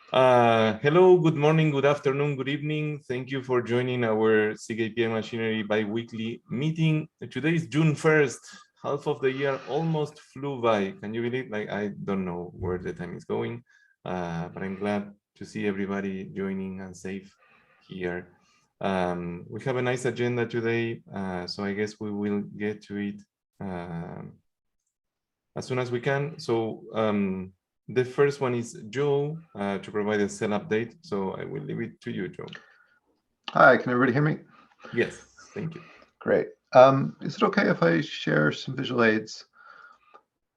Hello, good morning, good afternoon, good evening. Thank you for joining our SIG API Machinery bi-weekly meeting. Today is June 1st. Half of the year almost flew by. Can you believe? Like, I don't know where the time is going, but I'm glad to see everybody joining and safe here. We have a nice agenda today, so I guess we will get to it as soon as we can. So the first one is Joe to provide a cell update. So I will leave it to you, Joe. Hi, can everybody hear me? Yes, thank you. Great. Is it okay if I share some visual aids?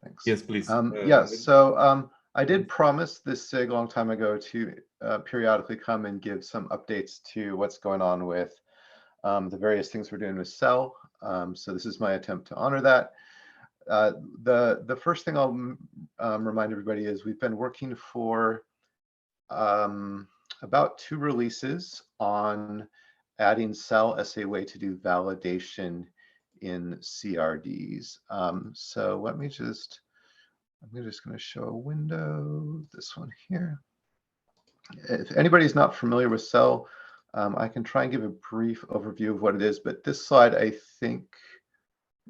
Thanks. Yes, please. So I did promise this SIG a long time ago to periodically come and give some updates to what's going on with the various things we're doing with Cell. So this is my attempt to honor that. The first thing I'll remind everybody is we've been working for about 2 releases on adding Cell as a way to do validation in CRDs. So I'm just going to show a window, this one here. If anybody's not familiar with Cell, I can try and give a brief overview of what it is, but this slide, I think,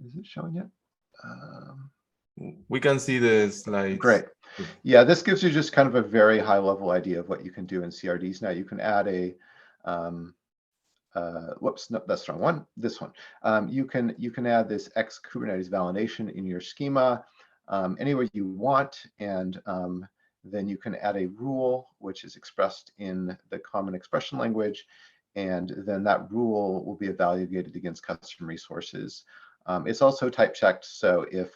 is it showing yet? We can see the slides. Great. Yeah, this gives you just kind of a very high level idea of what you can do in CRDs. Now you can add a, whoops, no, that's the wrong one, this one. You can add this X Kubernetes validation in your schema anywhere you want, and then you can add a rule which is expressed in the common expression language, and then that rule will be evaluated against custom resources. It's also type checked, so if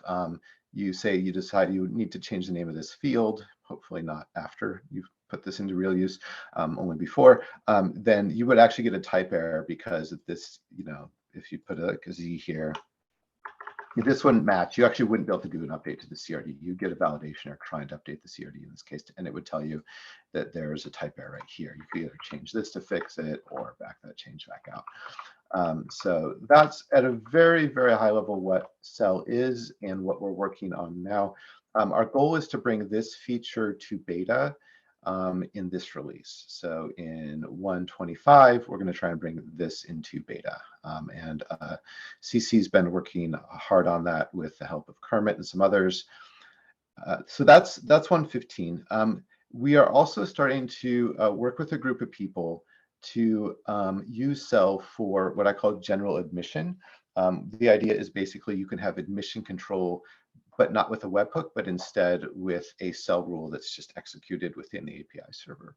you say you decide you need to change the name of this field, hopefully not after you've put this into real use, only before, then you would actually get a type error because of this, if you put a Z here, if this wouldn't match, you actually wouldn't be able to do an update to the CRD. You'd get a validation or trying to update the CRD in this case, and it would tell you that there's a type error right here. You could either change this to fix it or back that change back out. So that's at a very, very high level what Cell is and what we're working on now. Our goal is to bring this feature to beta in this release. So in 1.25, we're going to try and bring this into beta. And CC's been working hard on that with the help of Kermit and some others. So that's 1.15. We are also starting to work with a group of people to use Cell for what I call general admission. The idea is basically you can have admission control, but not with a webhook, but instead with a Cell rule that's just executed within the API server.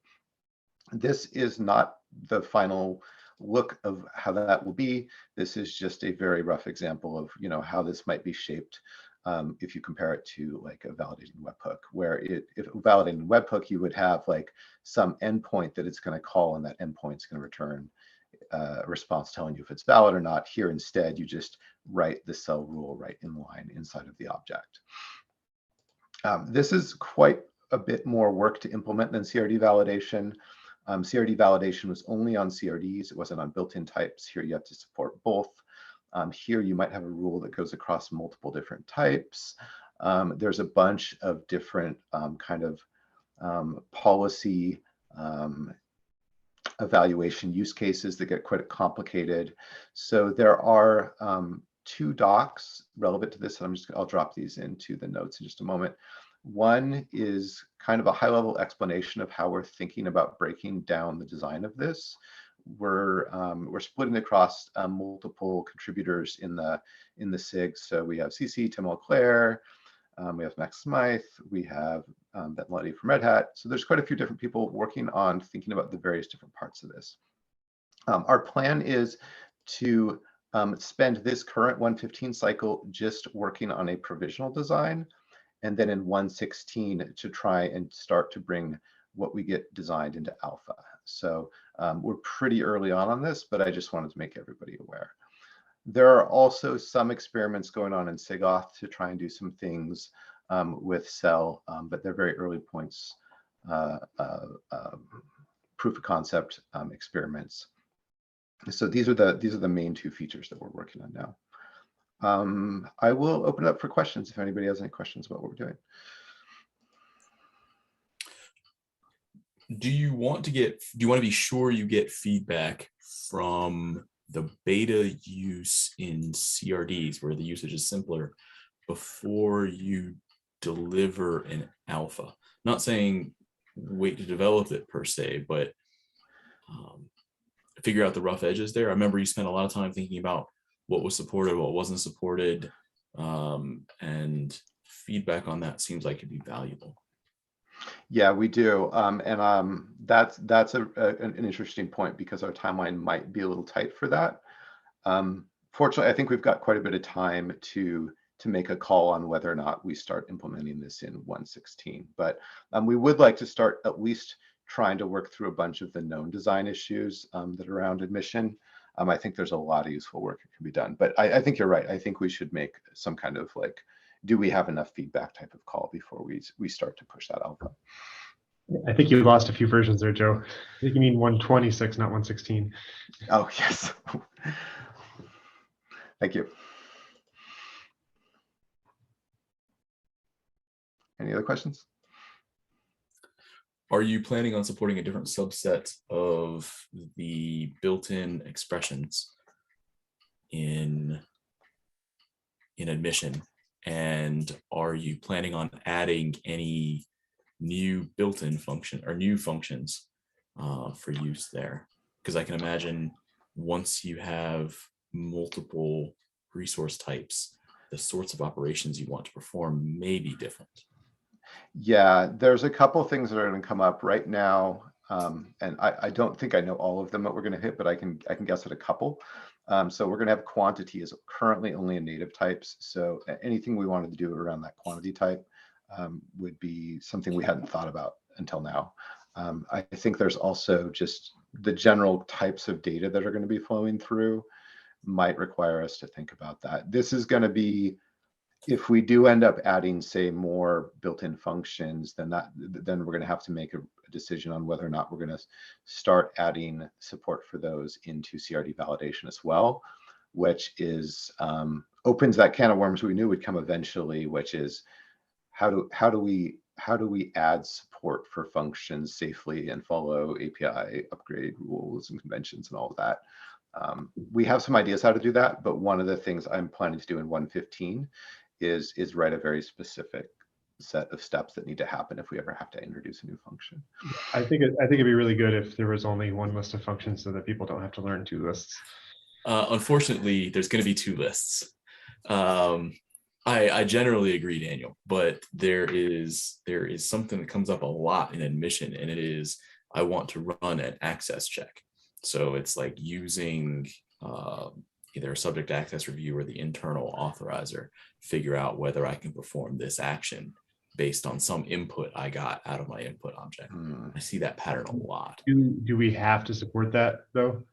This is not the final look of how that will be. This is just a very rough example of how this might be shaped if you compare it to like a validating webhook, where if validating webhook, you would have like some endpoint that it's going to call, and that endpoint is going to return a response telling you if it's valid or not. Here instead, you just write the Cell rule right in line inside of the object. This is quite a bit more work to implement than CRD validation. CRD validation was only on CRDs. It wasn't on built-in types. Here you have to support both. Here you might have a rule that goes across multiple different types. There's a bunch of different kind of policy evaluation use cases that get quite complicated. So there are 2 docs relevant to this, and I'll drop these into the notes in just a moment. One is kind of a high-level explanation of how we're thinking about breaking down the design of this. We're splitting across multiple contributors in the SIG. So we have CC, Tim Leclerc, we have Max Smythe, we have Ben Luddy from Red Hat. So there's quite a few different people working on thinking about the various different parts of this. Our plan is to spend this current 1.15 cycle just working on a provisional design, and then in 1.16 to try and start to bring what we get designed into alpha. So we're pretty early on this, but I just wanted to make everybody aware. There are also some experiments going on in SIGAuth to try and do some things with Cell, but they're very early points, proof of concept experiments. So these are the main 2 features that we're working on now. I will open it up for questions if anybody has any questions about what we're doing. do you want to be sure you get feedback from the beta use in CRDs where the usage is simpler before you deliver an alpha? Not saying wait to develop it per se, but figure out the rough edges there. I remember you spent a lot of time thinking about what was supported, what wasn't supported, and feedback on that seems like it'd be valuable. Yeah, we do. That's an interesting point because our timeline might be a little tight for that. Fortunately, I think we've got quite a bit of time to make a call on whether or not we start implementing this in 1.16. But we would like to start at least trying to work through a bunch of the known design issues that are around admission. I think there's a lot of useful work that can be done. But I think you're right. I think we should make some kind of like, do we have enough feedback type of call before we start to push that alpha. I think you lost a few versions there, Joe. I think you mean 126, not 116. Oh, yes. Thank you. Any other questions? Are you planning on supporting a different subset of the built-in expressions in admission? And are you planning on adding any new built-in function or new functions for use there? Because I can imagine once you have multiple resource types, the sorts of operations you want to perform may be different. Yeah, there's a couple of things that are going to come up right now, and I don't think I know all of them that we're going to hit, but I can guess at a couple. So we're going to have quantity is currently only in native types. So anything we wanted to do around that quantity type would be something we hadn't thought about until now. I think there's also just the general types of data that are going to be flowing through might require us to think about that. This is going to be, if we do end up adding, say, more built-in functions, then we're going to have to make a decision on whether or not we're going to start adding support for those into CRD validation as well, which is opens that can of worms we knew would come eventually, which is how do we add support for functions safely and follow API upgrade rules and conventions and all of that. We have some ideas how to do that, but one of the things I'm planning to do in 1.15 is write a very specific set of steps that need to happen if we ever have to introduce a new function. I think it'd be really good if there was only one list of functions so that people don't have to learn two lists. Unfortunately, there's going to be two lists. I generally agree, Daniel, but there is something that comes up a lot in admission, and it is I want to run an access check. So it's like using either a subject access review or the internal authorizer, figure out whether I can perform this action based on some input I got out of my input object. I see that pattern a lot. Do we have to support that though?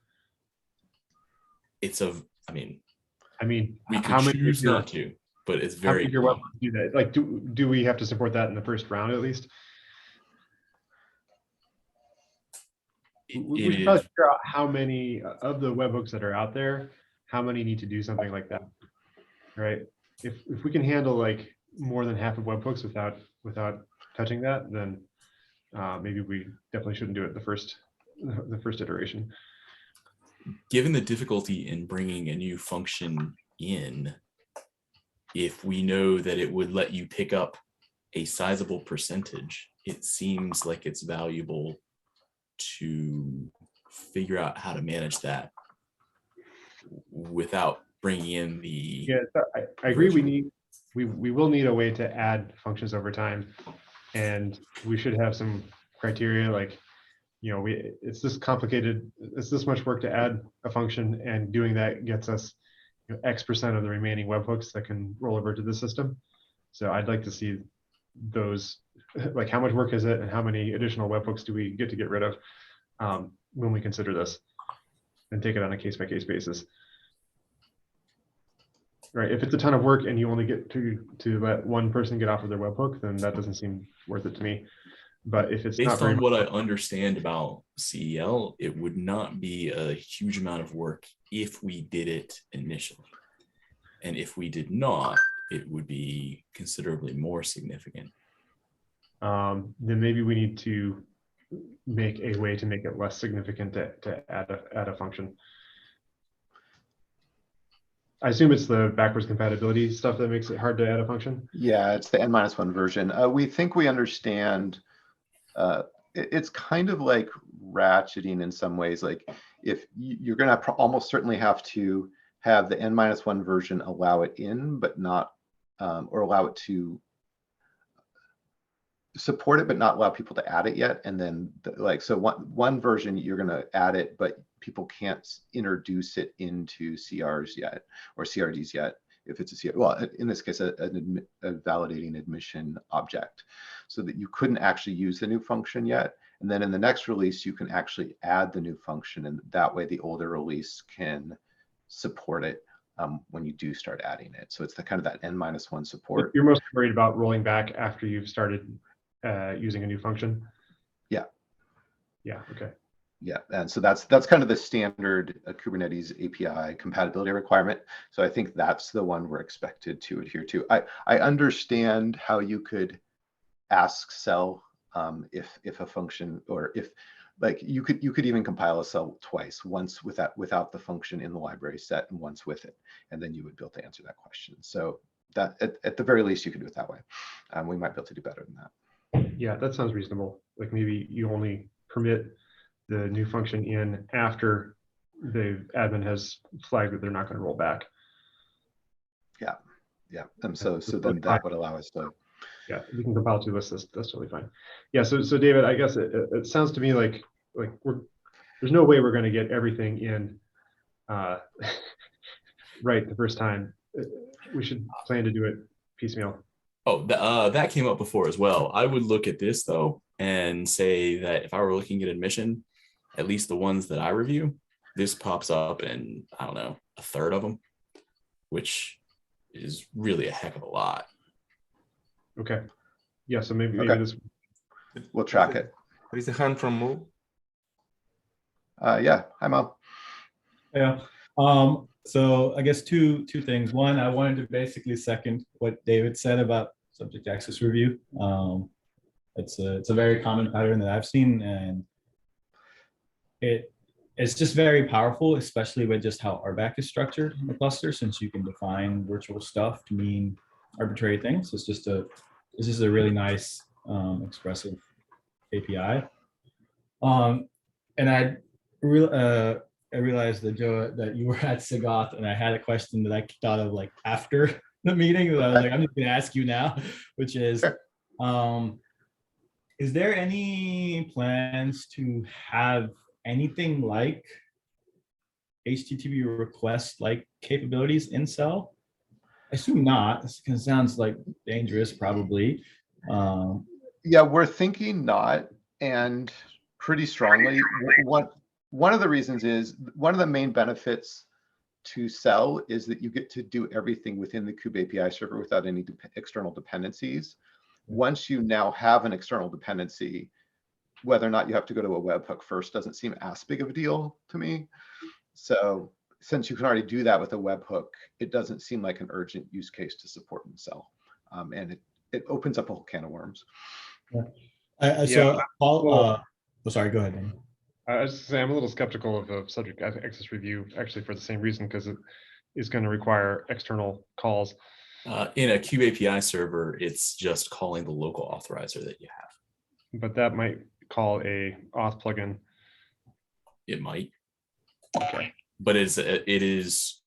I mean, we could how many choose not to, but it's very. How many of your webhooks do that? Like, do we have to support that in the first round at least? We should probably figure out how many of the webhooks that are out there, how many need to do something like that, right? If we can handle like more than half of webhooks without touching that, then maybe we definitely shouldn't do it the first iteration. Given the difficulty in bringing a new function in, if we know that it would let you pick up a sizable percentage, it seems like it's valuable to figure out how to manage that without bringing in the. Yeah, I agree. We will need a way to add functions over time, and we should have some criteria like, it's this complicated, it's this much work to add a function, and doing that gets us X% of the remaining webhooks that can roll over to the system. So I'd like to see those, like how much work is it and how many additional webhooks do we get rid of when we consider this, and take it on a case-by-case basis. Right, if it's a ton of work and you only get to let one person get off of their webhook, then that doesn't seem worth it to me. But if it's based on what I understand about CEL, it would not be a huge amount of work if we did it initially. And if we did not, it would be considerably more significant. Then maybe we need to make a way to make it less significant to add a function. I assume it's the backwards compatibility stuff that makes it hard to add a function. Yeah, it's the N-1 version. We think we understand. It's kind of like ratcheting in some ways. Like if you're going to almost certainly have to have the N-1 version allow it in, but not, or allow it to support it, but not allow people to add it yet. And then so one version, you're going to add it, but people can't introduce it into CRs yet, or CRDs yet, if it's a CR, well, in this case, a validating admission object, so that you couldn't actually use the new function yet. And then in the next release, you can actually add the new function, and that way the older release can support it when you do start adding it. So it's the kind of that N-1 support. You're most worried about rolling back after you've started using a new function? Yeah. Yeah, okay. Yeah, and so that's kind of the standard Kubernetes API compatibility requirement. So I think that's the one we're expected to adhere to. I understand how you could ask cell if a function, or if like you could even compile a cell twice, once without the function in the library set and once with it, and then you would be able to answer that question. So that at the very least you could do it that way. We might be able to do better than that. Yeah, that sounds reasonable. Like maybe you only permit the new function in after the admin has flagged that they're not going to roll back. Yeah, yeah. And so then that would allow us to. Yeah, we can compile to list this. That's totally fine. Yeah. So David, I guess it sounds to me like there's no way we're going to get everything in right the first time. We should plan to do it piecemeal. Oh, that came up before as well. I would look at this though and say that if I were looking at admission, at least the ones that I review, this pops up in, I don't know, a third of them, which is really a heck of a lot. Okay. Yeah, so maybe this. We'll track it. There is a hand from Mo. Yeah, hi Mo. Yeah. So I guess two things. One, I wanted to basically second what David said about subject access review. It's a very common pattern that I've seen, and it's just very powerful, especially with just how RBAC is structured in the cluster, since you can define virtual stuff to mean arbitrary things. It's just a really nice expressive API. And I realized that Joe, that you were at SIG Auth, and I had a question that I thought of like after the meeting that I was like, I'm just gonna ask you now, which is, is there any plans to have anything like HTTP request like capabilities in Cell? I assume not, because it sounds like dangerous probably. Yeah, we're thinking not, and pretty strongly. One of the reasons is, one of the main benefits to Cell is that you get to do everything within the Kube API server without any external dependencies. Once you now have an external dependency, whether or not you have to go to a webhook first doesn't seem as big of a deal to me. So since you can already do that with a webhook, it doesn't seem like an urgent use case to support in Cell. And it opens up a whole can of worms. Yeah. So Paul, sorry, go ahead, Daniel. I was just saying, I'm a little skeptical of a subject access review, actually for the same reason, because it is going to require external calls. In a Kube API server, it's just calling the local authorizer that you have. But that might call a auth plugin. It might. Okay. But it is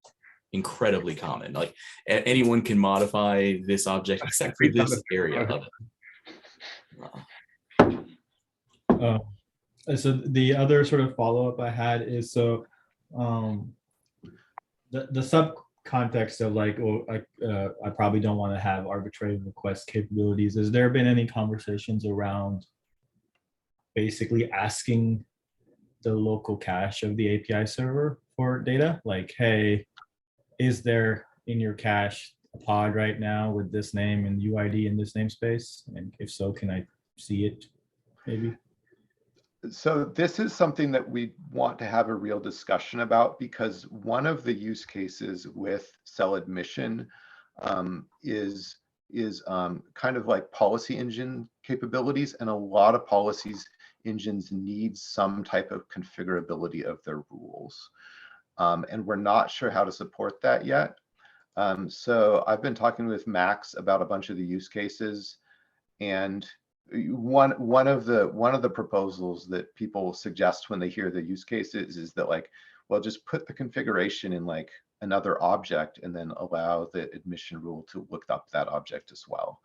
incredibly common. Like anyone can modify this object except for this area of it. So the other sort of follow-up I had is, so the sub context of like, well, I probably don't want to have arbitrary request capabilities. Has there been any conversations around basically asking the local cache of the API server for data? Like, hey, is there in your cache a pod right now with this name and UID in this namespace? And if so, can I see it maybe? So this is something that we want to have a real discussion about, because one of the use cases with Cell admission is kind of like policy engine capabilities, and a lot of policies engines need some type of configurability of their rules. And we're not sure how to support that yet. So I've been talking with Max about a bunch of the use cases, and one of the proposals that people suggest when they hear the use cases is that, like, well, just put the configuration in like another object and then allow the admission rule to look up that object as well.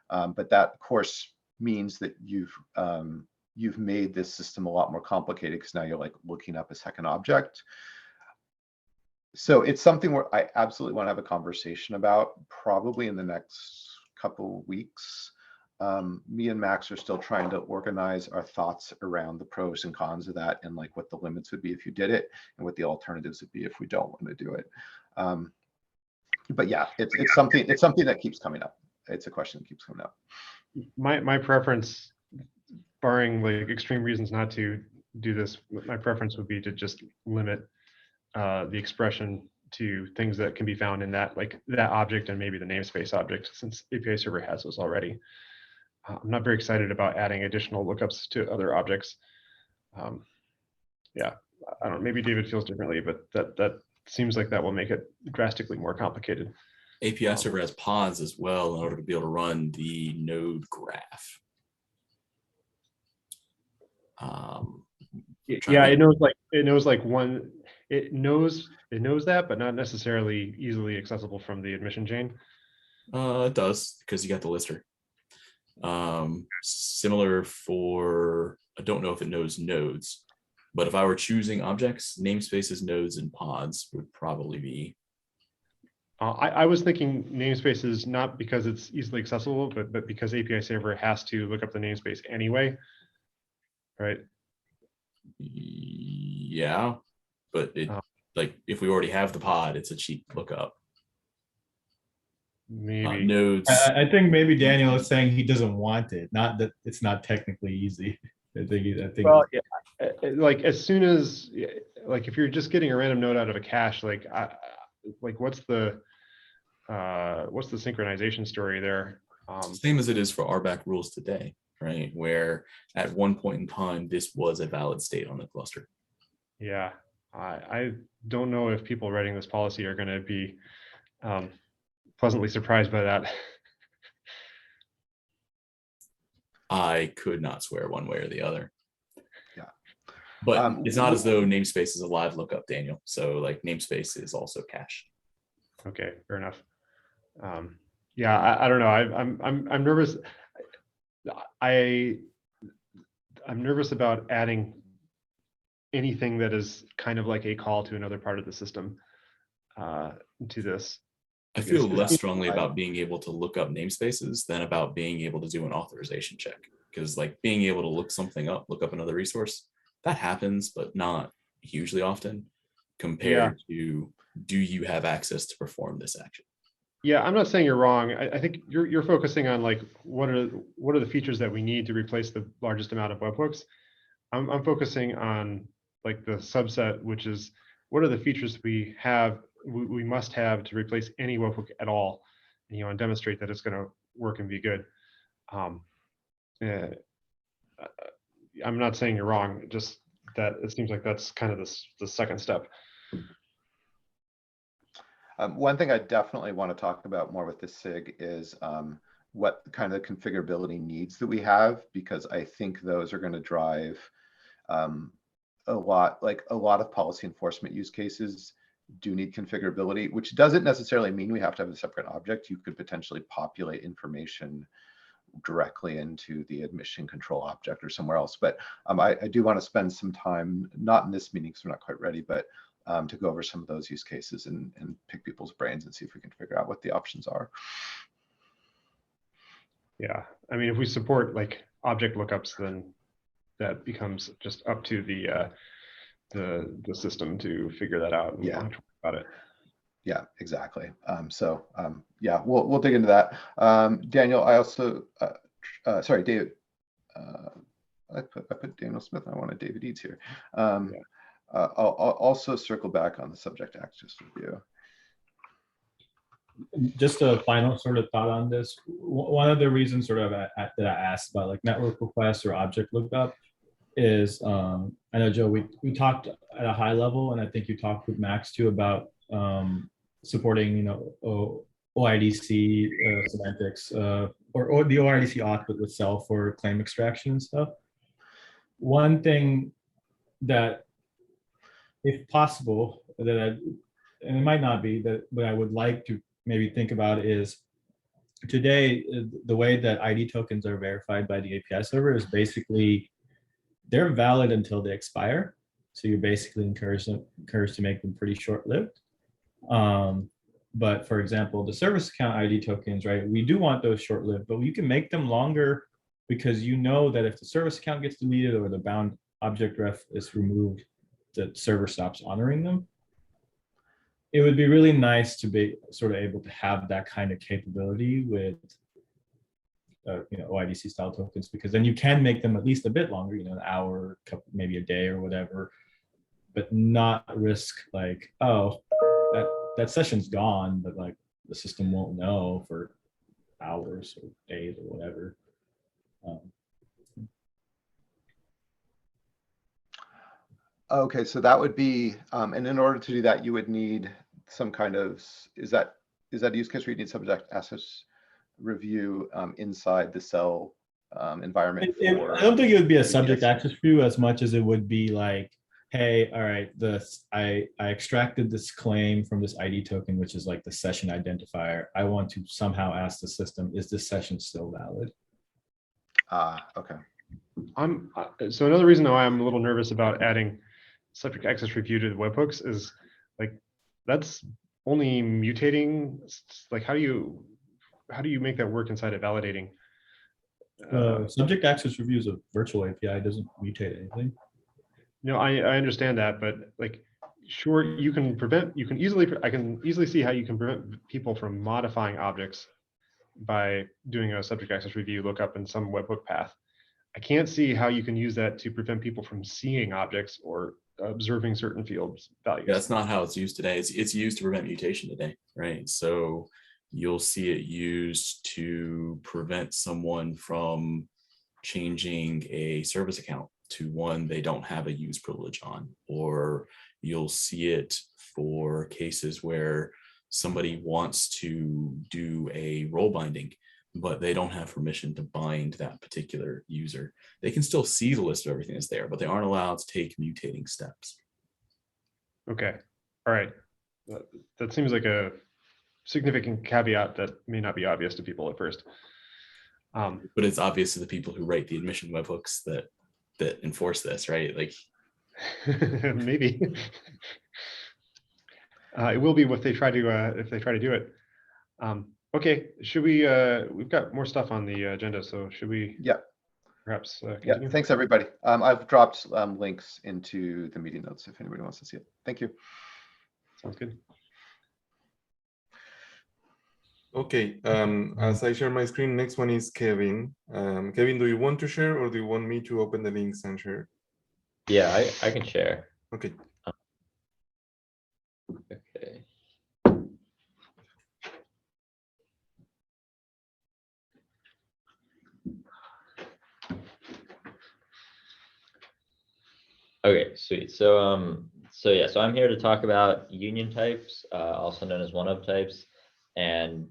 But that, of course, means that you've made this system a lot more complicated, because now you're like looking up a second object. So it's something where I absolutely want to have a conversation about, probably in the next couple of weeks. Me and Max are still trying to organize our thoughts around the pros and cons of that, and like what the limits would be if you did it, and what the alternatives would be if we don't want to do it. But yeah, it's something that keeps coming up. It's a question that keeps coming up. My preference, barring like extreme reasons not to do this, my preference would be to just limit the expression to things that can be found in that, like that object and maybe the namespace object, since API server has those already. I'm not very excited about adding additional lookups to other objects. Yeah, I don't know, maybe David feels differently, but that seems like that will make it drastically more complicated. API server has pods as well in order to be able to run the node graph. Yeah, it knows that, but not necessarily easily accessible from the admission chain. It does, because you got the lister. Similar for, I don't know if it knows nodes, but if I were choosing objects, namespaces, nodes, and pods would probably be. I was thinking namespaces, not because it's easily accessible, but because API server has to look up the namespace anyway, right? Yeah, but it like if we already have the pod, it's a cheap lookup. Maybe nodes. I think maybe Daniel is saying he doesn't want it, not that it's not technically easy. I think. Well, yeah, like as soon as, like if you're just getting a random node out of a cache, like what's the synchronization story there? Same as it is for RBAC rules today, right? Where at one point in time, this was a valid state on the cluster. Yeah, I don't know if people writing this policy are going to be pleasantly surprised by that. I could not swear one way or the other. Yeah. But it's not as though namespace is a live lookup, Daniel. So like namespace is also cache. Okay, fair enough. Yeah, I don't know. I'm nervous. I'm nervous about adding anything that is kind of like a call to another part of the system to this. I feel less strongly about being able to look up namespaces than about being able to do an authorization check. Because like being able to look something up, look up another resource, that happens, but not hugely often compared to, do you have access to perform this action? Yeah, I'm not saying you're wrong. I think you're focusing on like what are the features that we need to replace the largest amount of webhooks. I'm focusing on like the subset, which is what are the features we must have to replace any webhook at all, and demonstrate that it's going to work and be good. I'm not saying you're wrong, just that it seems like that's kind of the second step. One thing I definitely want to talk about more with this SIG is what kind of configurability needs that we have, because I think those are going to drive a lot of policy enforcement use cases do need configurability, which doesn't necessarily mean we have to have a separate object. You could potentially populate information directly into the admission control object or somewhere else. But I do want to spend some time, not in this meeting because we're not quite ready, but to go over some of those use cases and pick people's brains and see if we can figure out what the options are. Yeah, I mean, if we support like object lookups, then that becomes just up to the system to figure that out. And we don't have to worry about it. Yeah, exactly. Yeah, we'll dig into that. Daniel, I also, sorry, David. I put Daniel Smith. I wanted David Eads here. I'll also circle back on the subject access review. Just a final sort of thought on this. One of the reasons sort of that I asked about like network requests or object lookup is I know, Joe, we talked at a high level, and I think you talked with Max too about supporting, OIDC semantics or the OIDC auth with self for claim extraction and stuff. One thing that, if possible, and it might not be, but I would like to maybe think about is, today, the way that ID tokens are verified by the API server is basically they're valid until they expire. So you're basically encouraged to make them pretty short-lived. But for example, the service account ID tokens, right? We do want those short-lived, but you can make them longer, because you know that if the service account gets deleted or the bound object ref is removed, the server stops honoring them. It would be really nice to be sort of able to have that kind of capability with OIDC style tokens, because then you can make them at least a bit longer, an hour, maybe a day or whatever, but not risk like, oh, that session's gone, but like the system won't know for hours or days or whatever. Okay, so that would be, and in order to do that, you would need some kind of, is that a use case where you need subject access review inside the cell environment? I don't think it would be a subject access review as much as it would be like, hey, all right, I extracted this claim from this ID token, which is like the session identifier. I want to somehow ask the system, is this session still valid? Okay. So another reason why I'm a little nervous about adding subject access review to the webhooks is like, that's only mutating. Like, how do you make that work inside of validating? Subject access review is a virtual API. It doesn't mutate anything. No, I understand that, but like, sure, I can easily see how you can prevent people from modifying objects by doing a subject access review lookup in some webhook path. I can't see how you can use that to prevent people from seeing objects or observing certain fields values. Yeah, that's not how it's used today. It's used to prevent mutation today, right? So you'll see it used to prevent someone from changing a service account to one they don't have a use privilege on, or you'll see it for cases where somebody wants to do a role binding, but they don't have permission to bind that particular user. They can still see the list of everything that's there, but they aren't allowed to take mutating steps. Okay, all right. That seems like a significant caveat that may not be obvious to people at first. But it's obvious to the people who write the admission webhooks that enforce this, right? Like, maybe it will be if they try to do it. Okay, should we? We've got more stuff on the agenda, so should we? Yeah. Perhaps. Yeah. Thanks, everybody. I've dropped links into the meeting notes if anybody wants to see it. Thank you. Sounds good. Okay, as I share my screen, next one is Kevin. Kevin, do you want to share, or do you want me to open the links and share? Yeah, I can share. Okay. Okay. Okay, sweet. So I'm here to talk about union types, also known as one-of types. And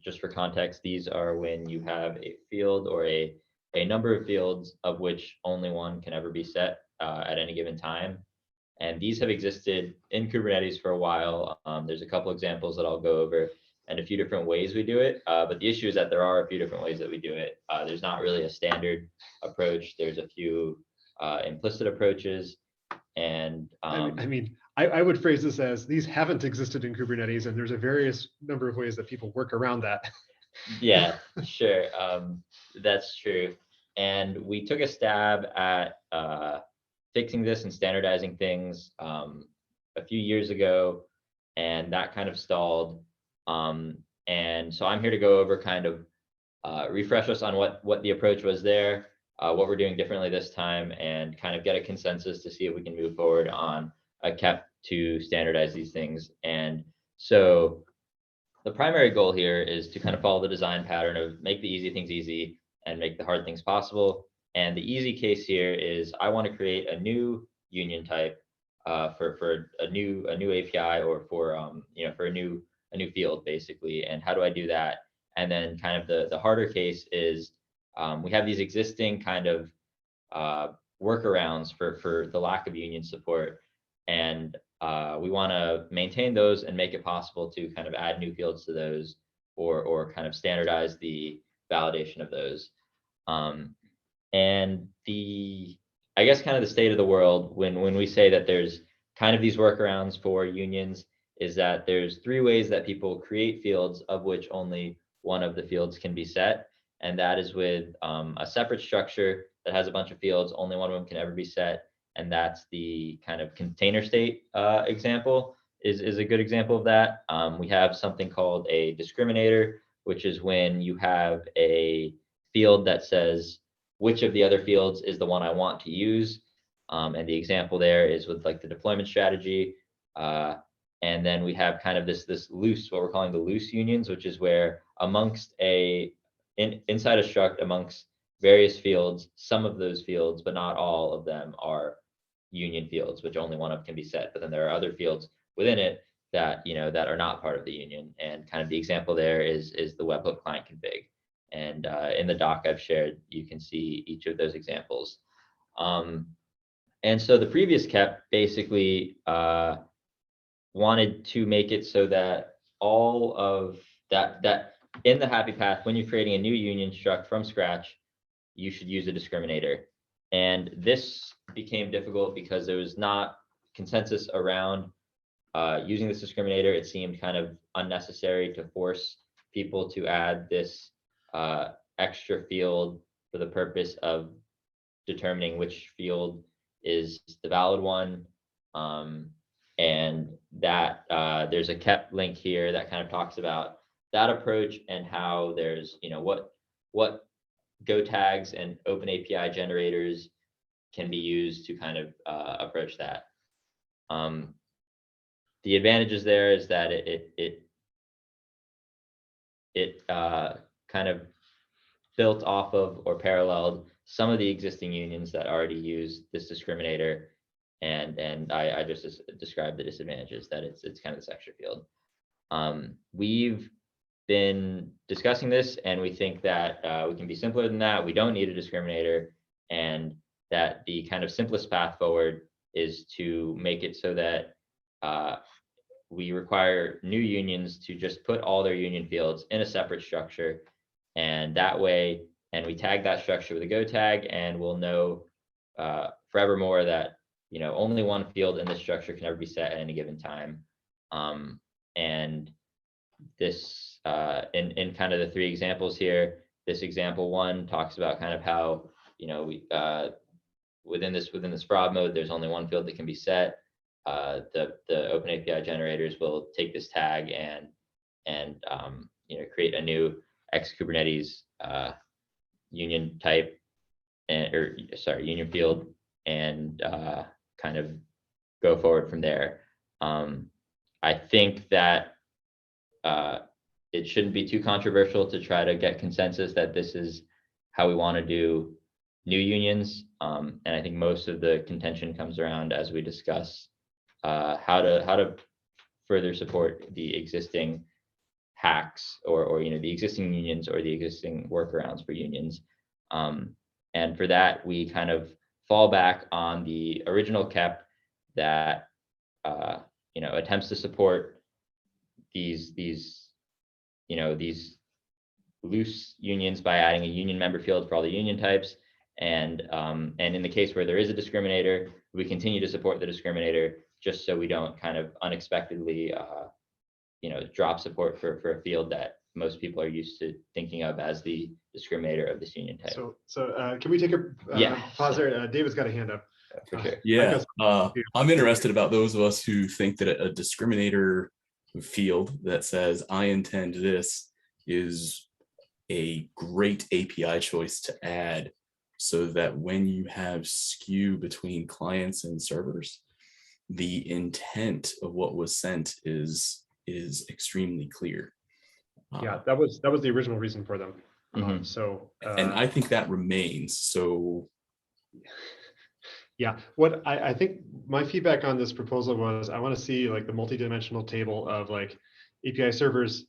just for context, these are when you have a field or a number of fields of which only one can ever be set at any given time. And these have existed in Kubernetes for a while. There's a couple examples that I'll go over and a few different ways we do it. But the issue is that there are a few different ways that we do it. There's not really a standard approach. There's a few implicit approaches. And I would phrase this as these haven't existed in Kubernetes, and there's a various number of ways that people work around that. Yeah, sure. That's true. And we took a stab at fixing this and standardizing things a few years ago, and that kind of stalled. And so I'm here to go over kind of refresh us on what the approach was there, what we're doing differently this time, and kind of get a consensus to see if we can move forward on a KEP to standardize these things. And so the primary goal here is to kind of follow the design pattern of make the easy things easy and make the hard things possible. And the easy case here is I want to create a new union type for a new API, or for for a new field basically. And how do I do that? And then kind of the harder case is we have these existing kind of workarounds for the lack of union support, and we want to maintain those and make it possible to kind of add new fields to those, or kind of standardize the validation of those. And I guess kind of the state of the world when we say that there's kind of these workarounds for unions is that there's 3 ways that people create fields, of which only one of the fields can be set. And that is with a separate structure that has a bunch of fields, only one of them can ever be set. And that's the kind of container state example is a good example of that. We have something called a discriminator, which is when you have a field that says which of the other fields is the one I want to use. And the example there is with like the deployment strategy. And then we have kind of this loose, what we're calling the loose unions, which is where amongst inside a struct amongst various fields, some of those fields, but not all of them, are union fields, which only one of can be set. But then there are other fields within it that that are not part of the union. And kind of the example there is the webhook client config. And in the doc I've shared, you can see each of those examples. And so the previous KEP basically wanted to make it so that all of that in the happy path, when you're creating a new union struct from scratch, you should use a discriminator. And this became difficult because there was not consensus around using this discriminator. It seemed kind of unnecessary to force people to add this extra field for the purpose of determining which field is the valid one. And that there's a KEP link here that kind of talks about that approach and how there's what Go tags and open API generators can be used to kind of approach that. The advantages there is that it kind of built off of or paralleled some of the existing unions that already use this discriminator, and I just described the disadvantages, that it's kind of this extra field. We've been discussing this, and we think that we can be simpler than that. We don't need a discriminator, and that the kind of simplest path forward is to make it so that we require new unions to just put all their union fields in a separate structure, and that way, and we tag that structure with a Go tag, and we'll know forevermore that only one field in this structure can ever be set at any given time. And this in kind of the 3 examples here, this example 1 talks about kind of how we within this fraud mode, there's only one field that can be set. The open API generators will take this tag and create a new X Kubernetes union type union field, and kind of go forward from there. I think that it shouldn't be too controversial to try to get consensus that this is how we want to do new unions. And I think most of the contention comes around as we discuss how to further support the existing hacks or the existing unions or the existing workarounds for unions. And for that, we kind of fall back on the original KEP that attempts to support these loose unions by adding a union member field for all the union types. And in the case where there is a discriminator, we continue to support the discriminator just so we don't kind of unexpectedly drop support for a field that most people are used to thinking of as the discriminator of this union type. So can we take a pause there? David's got a hand up. For sure. Yeah, I'm interested about those of us who think that a discriminator field that says I intend this is a great API choice to add, so that when you have skew between clients and servers, the intent of what was sent is extremely clear. Yeah, that was the original reason for them. So and I think that remains. So yeah, what I think my feedback on this proposal was I want to see like the multi-dimensional table of like API servers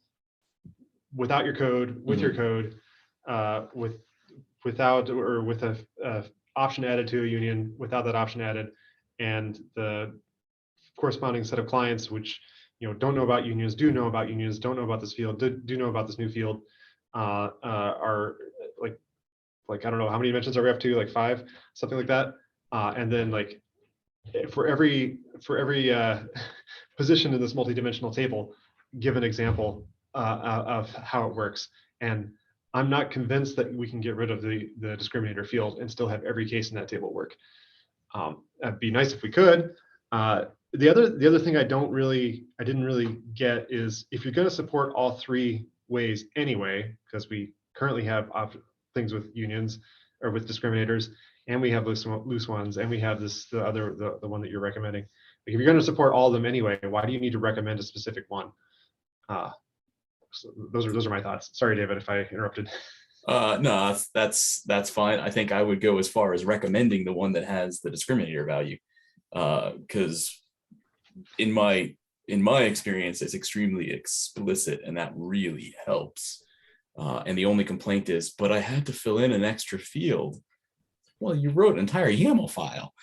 without your code, with your code, without or with a option added to a union, without that option added, and the corresponding set of clients which don't know about unions, do know about unions, don't know about this field, do know about this new field, are like I don't know how many dimensions are we up to, like 5, something like that. And then like for every position in this multi-dimensional table, give an example of how it works. And I'm not convinced that we can get rid of the discriminator field and still have every case in that table work. That'd be nice if we could. The other thing I didn't really get is if you're going to support all 3 ways anyway, because we currently have things with unions or with discriminators, and we have loose ones, and we have the one that you're recommending. Like if you're going to support all of them anyway, why do you need to recommend a specific one? So those are my thoughts. Sorry, David, if I interrupted. No, that's fine. I think I would go as far as recommending the one that has the discriminator value, because in my experience, it's extremely explicit, and that really helps. And the only complaint is, but I had to fill in an extra field. Well, you wrote an entire YAML file.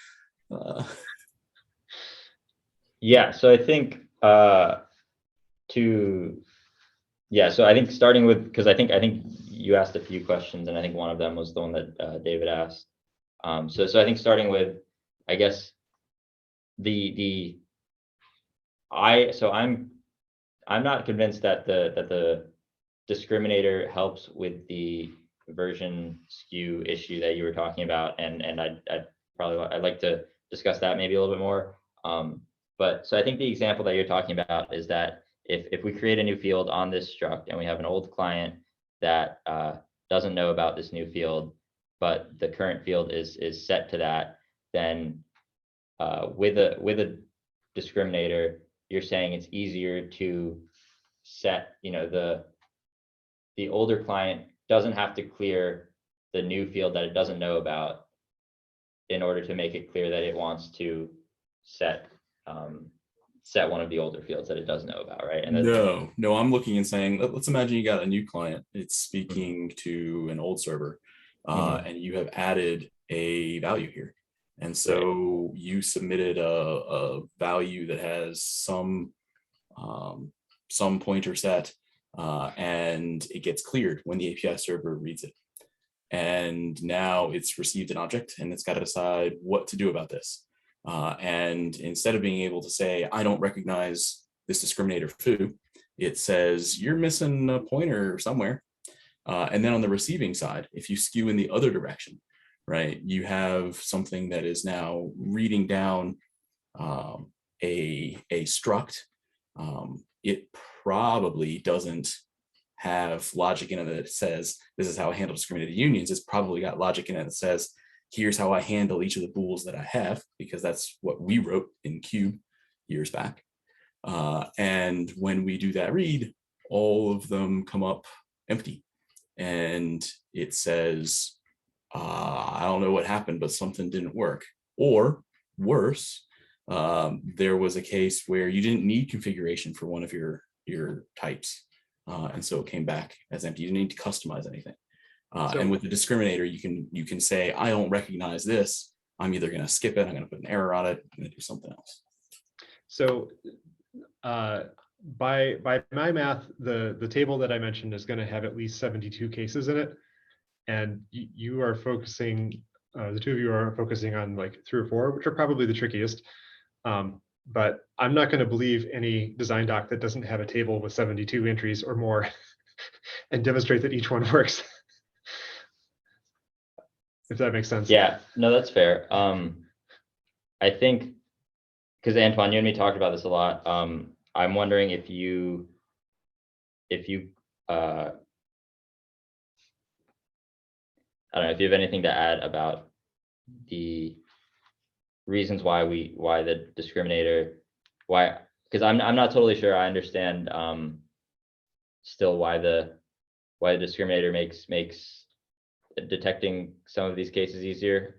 Yeah, so I think so I think starting with, because I think you asked a few questions, and I think one of them was the one that David asked. So I think starting with, I guess I'm not convinced that the discriminator helps with the version skew issue that you were talking about, and I'd like to discuss that maybe a little bit more. But so I think the example that you're talking about is that if we create a new field on this struct and we have an old client that doesn't know about this new field, but the current field is set to that, then with a discriminator, you're saying it's easier to set, the older client doesn't have to clear the new field that it doesn't know about in order to make it clear that it wants to set one of the older fields that it does know about, right? And no, I'm looking and saying, let's imagine you got a new client. It's speaking to an old server, and you have added a value here. And so you submitted a value that has some pointer set, and it gets cleared when the API server reads it. And now it's received an object, and it's got to decide what to do about this. And instead of being able to say, I don't recognize this discriminator foo, it says you're missing a pointer somewhere. And then on the receiving side, if you skew in the other direction, right, you have something that is now reading down a struct. It probably doesn't have logic in it that says, this is how I handle discriminated unions. It's probably got logic in it that says, here's how I handle each of the bools that I have, because that's what we wrote in Cube years back. And when we do that read, all of them come up empty. And it says, I don't know what happened, but something didn't work. Or worse, there was a case where you didn't need configuration for one of your types. And so it came back as empty. You didn't need to customize anything. And with the discriminator, you can say, I don't recognize this. I'm either going to skip it, I'm going to put an error on it, I'm going to do something else. So by my math, the table that I mentioned is going to have at least 72 cases in it. And you are focusing, the two of you are focusing on like 3 or 4, which are probably the trickiest. But I'm not going to believe any design doc that doesn't have a table with 72 entries or more and demonstrate that each one works. If that makes sense. Yeah, no, that's fair. I think, because Antoine, you and me talked about this a lot. I'm wondering if you I don't know if you have anything to add about the reasons why the discriminator, because I'm not totally sure I understand still why the why the discriminator makes detecting some of these cases easier.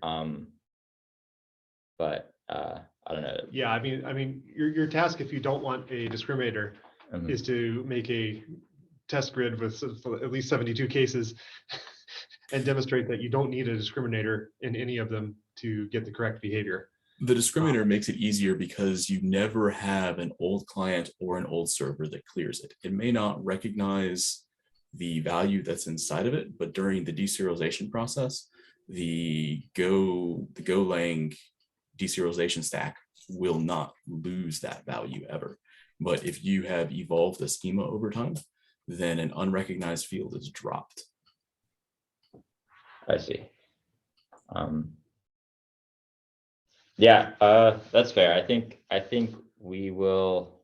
But I don't know. Yeah, I mean, your task, if you don't want a discriminator, is to make a test grid with at least 72 cases and demonstrate that you don't need a discriminator in any of them to get the correct behavior. The discriminator makes it easier because you never have an old client or an old server that clears it. It may not recognize the value that's inside of it, but during the deserialization process, the Golang deserialization stack will not lose that value ever. But if you have evolved the schema over time, then an unrecognized field is dropped. I see. Yeah, that's fair. I think we will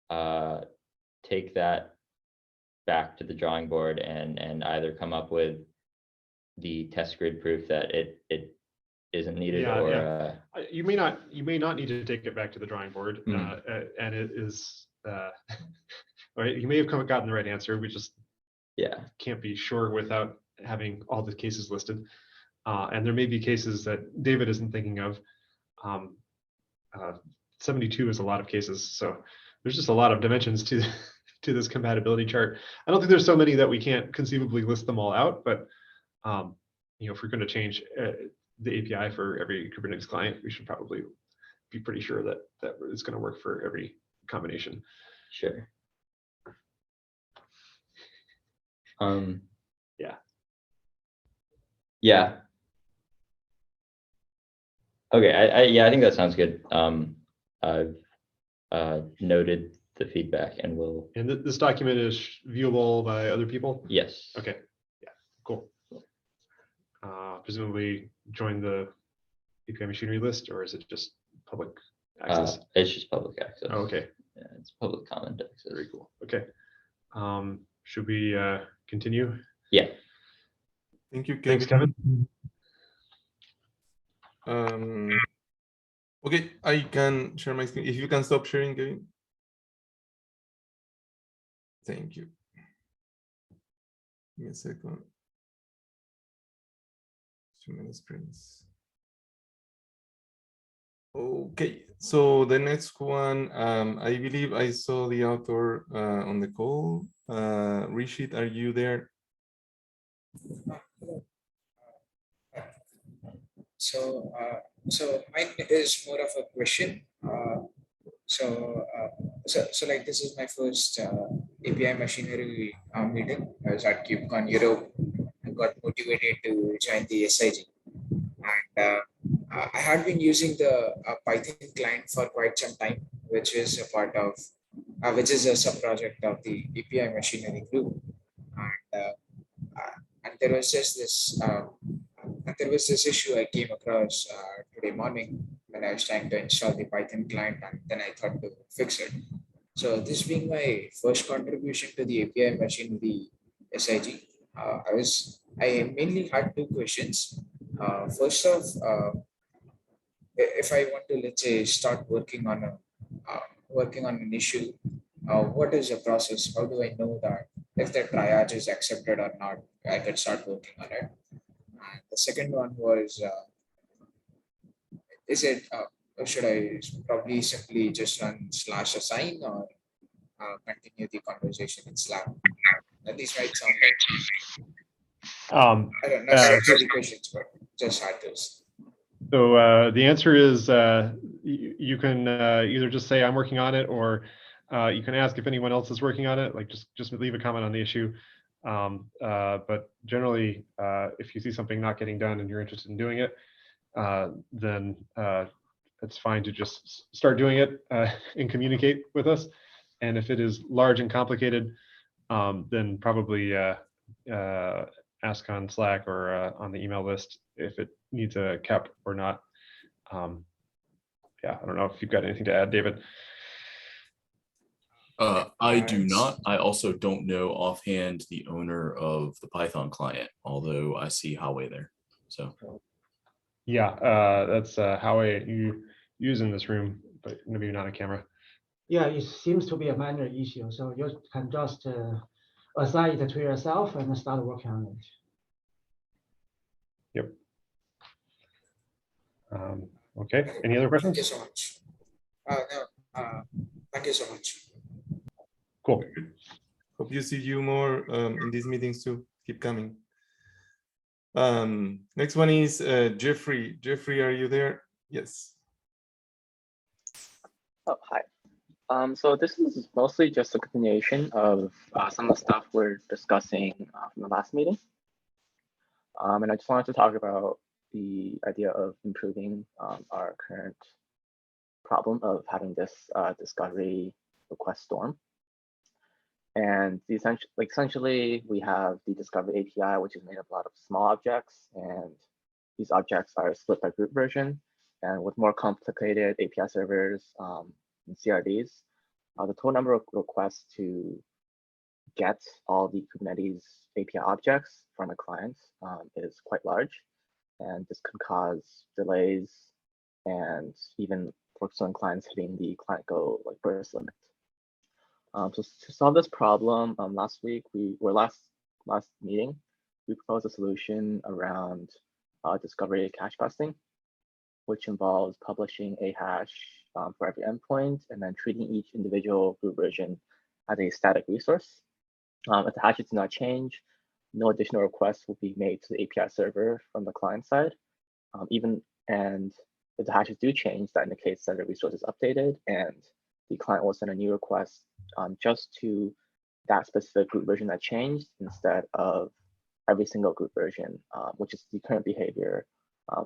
take that back to the drawing board and either come up with the test grid proof that it isn't needed, Yeah, or yeah. You may not need to take it back to the drawing board, and it is right. You may have gotten the right answer. We just can't be sure without having all the cases listed. And there may be cases that David isn't thinking of. 72 is a lot of cases, so there's just a lot of dimensions to this compatibility chart. I don't think there's so many that we can't conceivably list them all out, but if we're going to change the API for every Kubernetes client, we should probably be pretty sure that it's going to work for every combination. Sure. Yeah. Okay. I think that sounds good. I've noted the feedback, and we'll. And this document is viewable by other people? Yes. Okay. Yeah. Cool. Presumably join the API Machinery list, or is it just public access? It's just public access. Oh, okay. Yeah, it's public comment access. Very cool. Okay. Should we continue? Yeah. Thank you, Kevin. Thanks, Kevin. Okay, I can share my screen. If you can stop sharing, Kevin. Thank you. Give me a second. Too many screens. Okay, so the next one, I believe I saw the author on the call. Rishit, are you there? So mine is more of a question. So like this is my first API Machinery meeting. I was at KubeCon Europe. I got motivated to join the SIG, and I had been using the Python client for quite some time, which is a part of, which is a sub-project of the API Machinery group, and there was just this. And there was this issue I came across today morning when I was trying to install the Python client, and then I thought to fix it. So this being my first contribution to the API Machinery SIG, I mainly had two questions. First off, if I want to, let's say, start working on an issue, what is the process? How do I know that if the triage is accepted or not? I could start working on it. And the second one was, or should I probably simply just run /assign or continue the conversation in Slack? These might sound like, I don't know, silly questions, but just had those. So the answer is you can either just say I'm working on it, or you can ask if anyone else is working on it. Like just leave a comment on the issue. But generally, if you see something not getting done and you're interested in doing it, then it's fine to just start doing it and communicate with us. And if it is large and complicated, then probably ask on Slack or on the email list if it needs a cap or not. Yeah, I don't know if you've got anything to add, David. I do not. I also don't know offhand the owner of the Python client, although I see Howie there. So yeah, that's Howie you use in this room, but maybe not on camera. Yeah, it seems to be a minor issue. So you can just assign it to yourself and start working on it. Okay, any other Thank you questions? so much. No, thank you so much. Cool. Hope you see you more in these meetings too. Keep coming. Next one is Jeffrey. Jeffrey, are you there? Yes. Oh, hi. So this is mostly just a continuation of some of the stuff we're discussing from the last meeting. And I just wanted to talk about the idea of improving our current problem of having this discovery request storm. And the essentially, we have the discovery API, which is made of a lot of small objects, and these objects are split by group version. And with more complicated API servers and CRDs, the total number of requests to get all the Kubernetes API objects from a client is quite large. And this can cause delays and even for some clients hitting the client go like burst limit. So to solve this problem, last meeting, we proposed a solution around discovery cache busting, which involves publishing a hash for every endpoint and then treating each individual group version as a static resource. If the hashes do not change, no additional requests will be made to the API server from the client side. And if the hashes do change, that indicates that the resource is updated and the client will send a new request just to that specific group version that changed instead of every single group version, which is the current behavior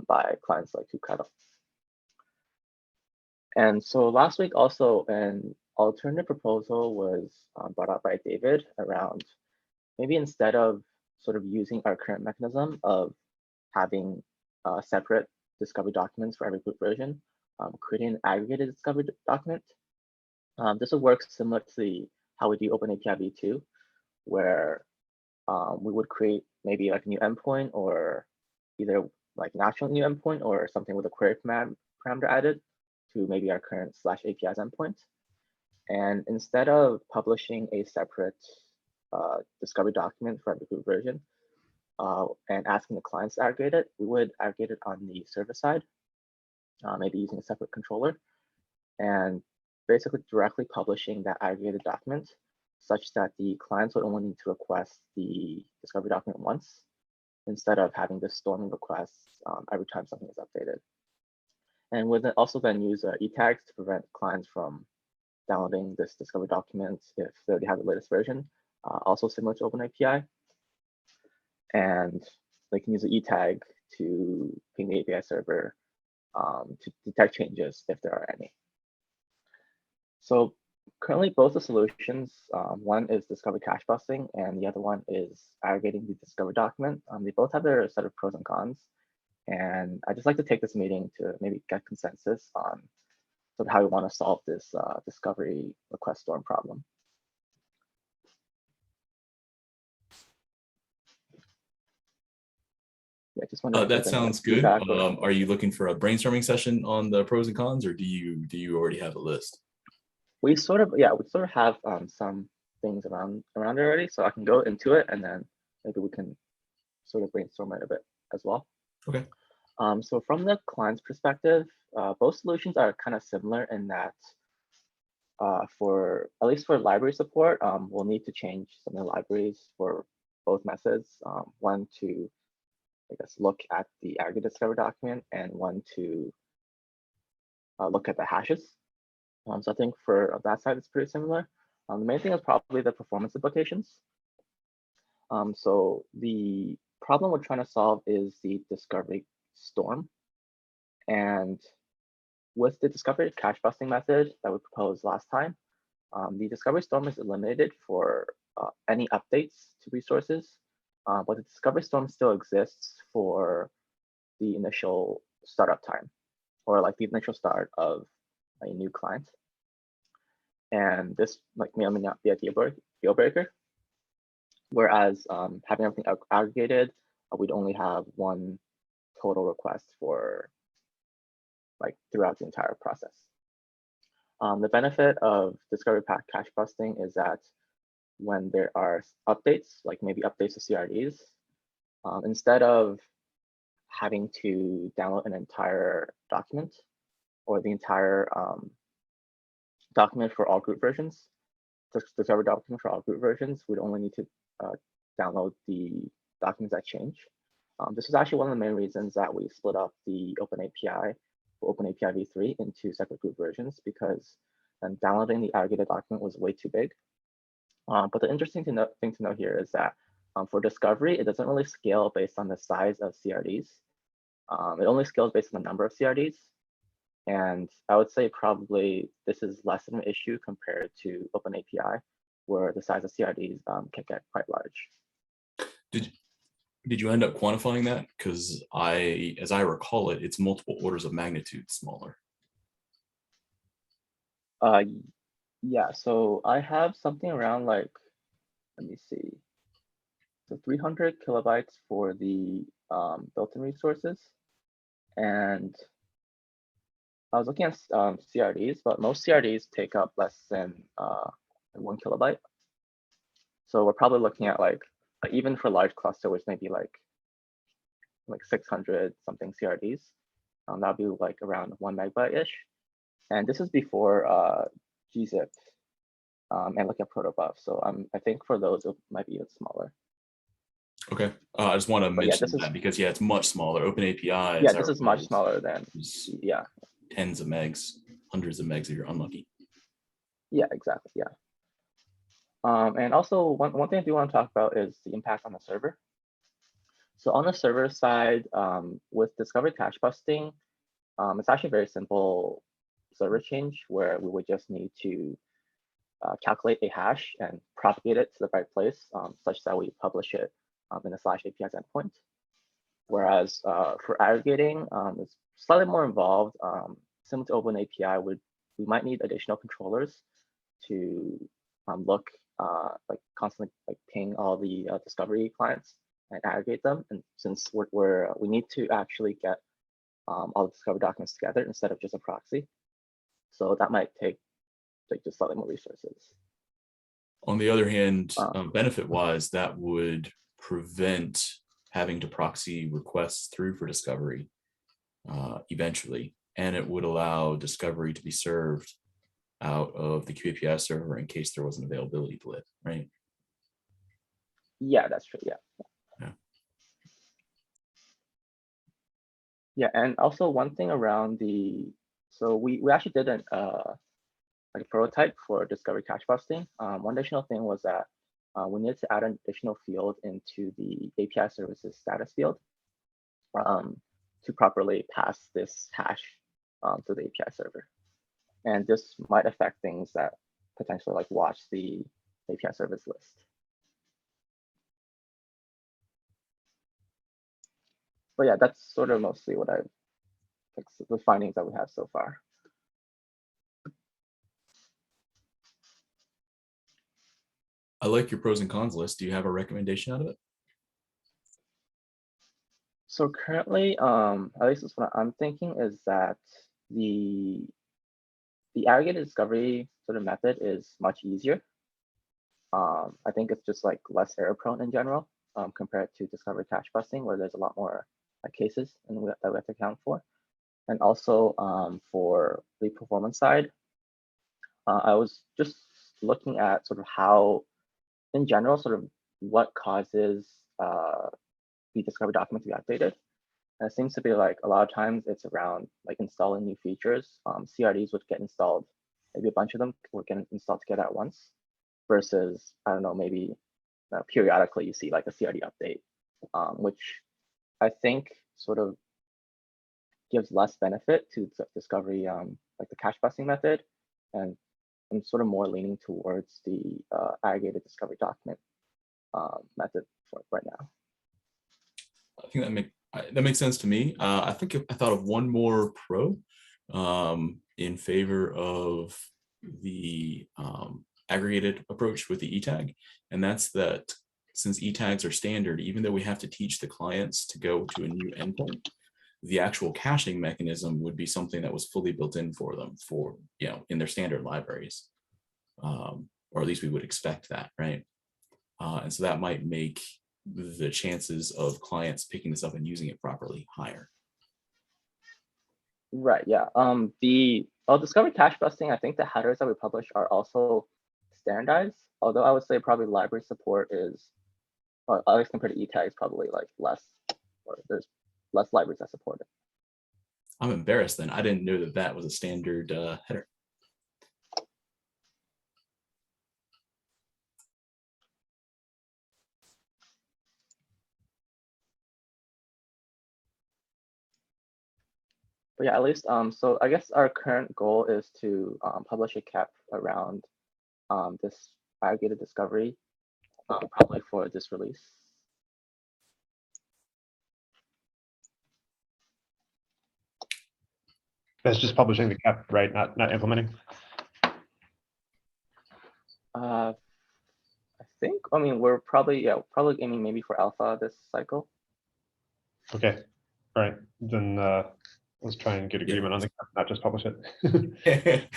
by clients like Kubectl. And so last week also an alternative proposal was brought up by David around maybe instead of sort of using our current mechanism of having separate discovery documents for every group version, creating an aggregated discovery document. This will work similar to how we do OpenAPI v2, where we would create maybe like a new endpoint or either like an actual new endpoint or something with a query parameter added to maybe our current /APIs endpoint. And instead of publishing a separate discovery document for every group version and asking the clients to aggregate it, we would aggregate it on the server side, maybe using a separate controller, and basically directly publishing that aggregated document such that the clients would only need to request the discovery document once instead of having this storming requests every time something is updated. And would also then use e-tags to prevent clients from downloading this discovery document if they already have the latest version, also similar to OpenAPI. And they can use the e-tag to ping the API server to detect changes if there are any. So currently both the solutions, one is discovery cache busting and the other one is aggregating the discovery document. They both have their set of pros and cons. And I just like to take this meeting to maybe get consensus on sort of how we want to solve this discovery request storm problem. Yeah, just that sounds good. Are you looking for a brainstorming session on the pros and cons, or do you already have a list? We sort of have some things around it already, so I can go into it and then maybe we can sort of brainstorm it a bit as well. Okay. So from the client's perspective, both solutions are kind of similar in that for at least for library support, we'll need to change some of the libraries for both methods. One to, I guess, look at the aggregate discovery document and one to look at the hashes. So I think for that side, it's pretty similar. The main thing is probably the performance implications. So the problem we're trying to solve is the discovery storm. And with the discovery cache busting method that we proposed last time, the discovery storm is eliminated for any updates to resources, but the discovery storm still exists for the initial startup time or like the initial start of a new client. And this like may or may not be a deal breaker. Whereas having everything aggregated, we'd only have one total request for like throughout the entire process. The benefit of discovery cache busting is that when there are updates, like maybe updates to CRDs, instead of having to download an entire document or the entire document for all group versions, the Discovery document for all group versions, we'd only need to download the documents that change. This is actually one of the main reasons that we split up the OpenAPI for OpenAPI v3 into separate group versions, because downloading the aggregated document was way too big. But the interesting thing to know here is that for discovery, it doesn't really scale based on the size of CRDs. It only scales based on the number of CRDs. And I would say probably this is less of an issue compared to OpenAPI, where the size of CRDs can get quite large. Did you end up quantifying that? Because as I recall it, it's multiple orders of magnitude smaller. Yeah, so I have something around like, let me see. So 300 kilobytes for the built-in resources. And I was looking at CRDs, but most CRDs take up less than 1 kilobyte. So we're probably looking at like, even for large cluster, which may be like 600 something CRDs, that'll be like around 1 megabyte-ish. And this is before gzip and look at protobuf. So I think for those, it might be even smaller. Okay, I just want to mention that because it's much smaller. OpenAPI. Yeah, this is much smaller than, yeah. Tens of megs, hundreds of megs if you're unlucky. Yeah, exactly, yeah. And also one thing I do want to talk about is the impact on the server. So on the server side, with discovery cache busting, it's actually a very simple server change where we would just need to calculate a hash and propagate it to the right place such that we publish it in the /APIs endpoint. Whereas for aggregating, it's slightly more involved. Similar to OpenAPI, we might need additional controllers to look constantly ping all the discovery clients and aggregate them. And since we need to actually get all the discovery documents together instead of just a proxy, so that might take just slightly more resources. On the other hand, benefit-wise, that would prevent having to proxy requests through for discovery eventually, and it would allow discovery to be served out of the QAPI server in case there was an availability blip, right? Yeah, that's true. Yeah, and also one thing around so we actually did a prototype for discovery cache busting. One additional thing was that we needed to add an additional field into the API services status field to properly pass this hash to the API server. And this might affect things that potentially watch the API service list. But yeah, that's sort of mostly what the findings that we have so far. I like your pros and cons list. Do you have a recommendation out of it? So currently, at least that's what I'm thinking, is that the aggregated discovery sort of method is much easier. I think it's just less error prone in general compared to discovery cache busting, where there's a lot more cases that we have to account for. And also for the performance side, I was just looking at sort of how, in general, sort of what causes the discovery document to be updated. And it seems to be a lot of times it's around installing new features. CRDs would get installed, maybe a bunch of them would get installed together at once, versus, I don't know, maybe periodically you see a CRD update, which I think sort of gives less benefit to discovery, the cache busting method. And I'm sort of more leaning towards the aggregated discovery document method for right now. I think that makes sense to me. I think I thought of one more pro in favor of the aggregated approach with the E-tag, and that's that since E-tags are standard, even though we have to teach the clients to go to a new endpoint, the actual caching mechanism would be something that was fully built in for them in their standard libraries. or at least we would expect that, right? And so that might make the chances of clients picking this up and using it properly higher. Right, yeah. The discovery cache busting, I think the headers that we publish are also standardized, although I would say probably library support is, at least compared to ETAG, is probably like less, or there's less libraries that support it. I'm embarrassed then. I didn't know that that was a standard header. But yeah, at least, so I guess our current goal is to publish a cap around this aggregated discovery, probably for this release. That's just publishing the cap, right? Not implementing. I think, I mean, we're probably aiming maybe for alpha this cycle. Okay, all right, then let's try and get agreement on the cap, not just publish it.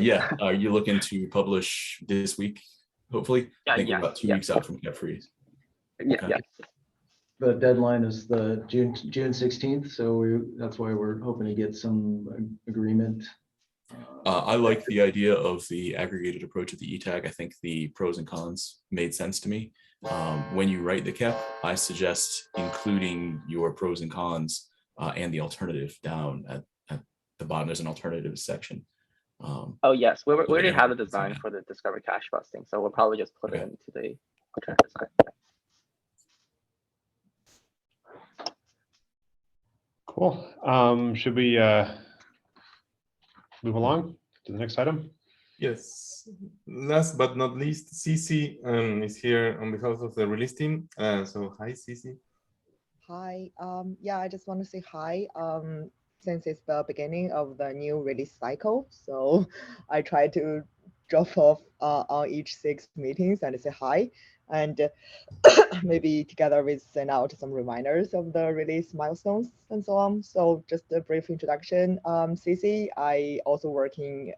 Yeah, are you looking to publish this week? Hopefully, Yeah, I think yeah, we're about 2 yeah. weeks out from cap freeze. Yeah, Okay. yeah. The deadline is the June 16th, so that's why we're hoping to get some agreement. I like the idea of the aggregated approach of the ETAG. I think the pros and cons made sense to me. When you write the cap, I suggest including your pros and cons and the alternative down at the bottom. There's an alternative section. Oh yes, we already yeah, have the design for the discovery cache busting, so we'll probably just put it into the alternative design. Cool. Should we move along to the next item? Yes. Last but not least, Cici is here on behalf of the release team. So hi, Cici. Hi. Yeah, I just want to say hi. Since it's the beginning of the new release cycle, so I try to drop off on each 6 meetings and say hi, and maybe together we send out some reminders of the release milestones and so on. So just a brief introduction. Cici, I also working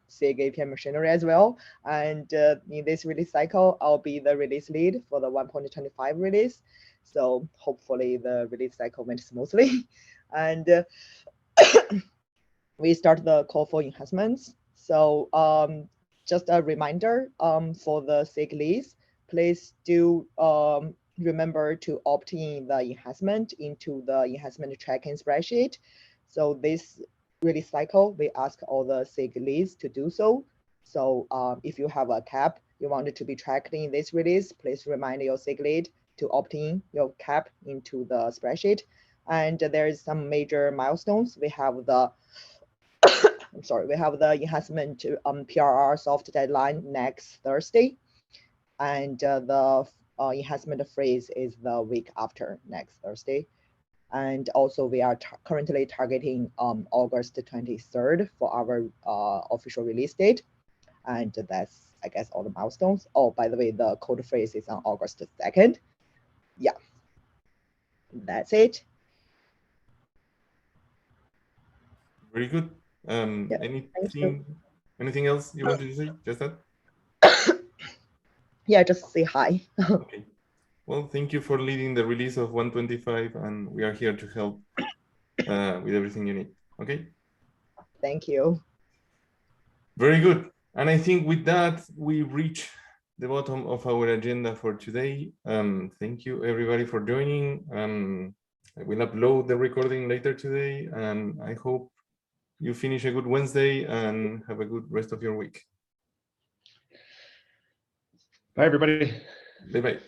SIG API Machinery as well, and in this release cycle, I'll be the release lead for the 1.25 release. So hopefully the release cycle went smoothly. And we start the call for enhancements. So just a reminder for the SIG leads, please do remember to opt in the enhancement into the enhancement tracking spreadsheet. So this release cycle, we ask all the SIG leads to do so. So if you have a cap you want it to be tracked in this release, please remind your SIG lead to opt in your cap into the spreadsheet. And there's some major milestones. We have the I'm sorry, we have the enhancement PRR soft deadline next Thursday, and the enhancement freeze is the week after next Thursday. And also we are currently targeting August 23rd for our official release date. And that's, I guess, all the milestones. Oh, by the way, the code freeze is on August 2nd. Yeah, that's it. Very good. Yeah, anything else you wanted to say? Just that? Yeah, just say hi. Okay. Well, thank you for leading the release of 125, and we are here to help with everything you need. Okay. Thank you. Very good. And I think with that, we reach the bottom of our agenda for today. Thank you, everybody, for joining. I will upload the recording later today, and I hope you finish a good Wednesday and have a good rest of your week. Bye, everybody. Bye-bye.